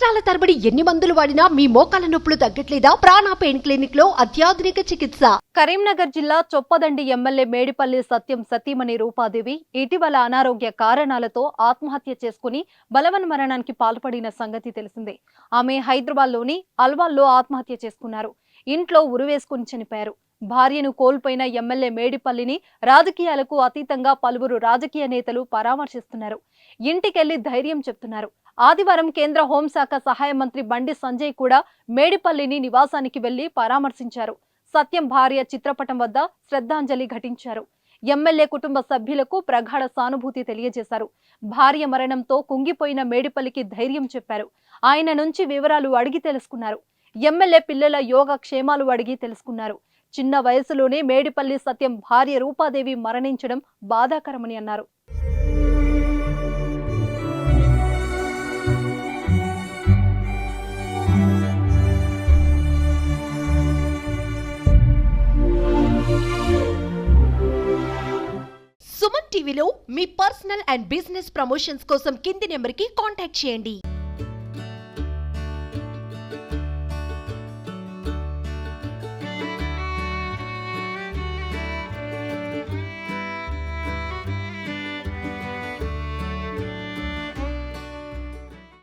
సంవత్సరాల తరబడి ఎన్ని మందులు వాడినా మీ మోకాల నొప్పులు తగ్గట్లేదా? ప్రాణ పెయిన్ క్లినిక్ లో అత్యాధునిక చికిత్స. కరీంనగర్ జిల్లా చొప్పదండి ఎమ్మెల్యే మేడిపల్లి సత్యం సతీమణి రూపాదేవి ఇటీవల అనారోగ్య కారణాలతో ఆత్మహత్య చేసుకుని బలవన్మరణానికి పాల్పడిన సంగతి తెలిసిందే. ఆమె హైదరాబాద్లోని అల్వాల్లో ఆత్మహత్య చేసుకున్నారు. ఇంట్లో ఉరివేసుకుని చనిపోయారు. భార్యను కోల్పోయిన ఎమ్మెల్యే మేడిపల్లిని రాజకీయాలకు అతీతంగా పలువురు రాజకీయ నేతలు పరామర్శిస్తున్నారు. ఇంటికెళ్లి ధైర్యం చెప్తున్నారు. ఆదివారం కేంద్ర హోంశాఖ సహాయ మంత్రి బండి సంజయ్ కూడా మేడిపల్లిని నివాసానికి వెళ్లి పరామర్శించారు. సత్యం భార్య చిత్రపటం వద్ద శ్రద్ధాంజలి ఘటించారు. ఎమ్మెల్యే కుటుంబ సభ్యులకు ప్రగాఢ సానుభూతి తెలియజేశారు. భార్య మరణంతో కుంగిపోయిన మేడిపల్లికి ధైర్యం చెప్పారు. ఆయన నుంచి వివరాలు అడిగి తెలుసుకున్నారు. ఎమ్మెల్యే పిల్లల యోగ క్షేమాలు అడిగి తెలుసుకున్నారు. చిన్న వయసులోనే మేడిపల్లి సత్యం భార్య రూపాదేవి మరణించడం బాధాకరమని అన్నారు. సుమన్ టీవీలో మీ పర్సనల్ అండ్ బిజినెస్ ప్రమోషన్స్ కోసం కింది నెంబర్కి కాంటాక్ట్ చేయండి.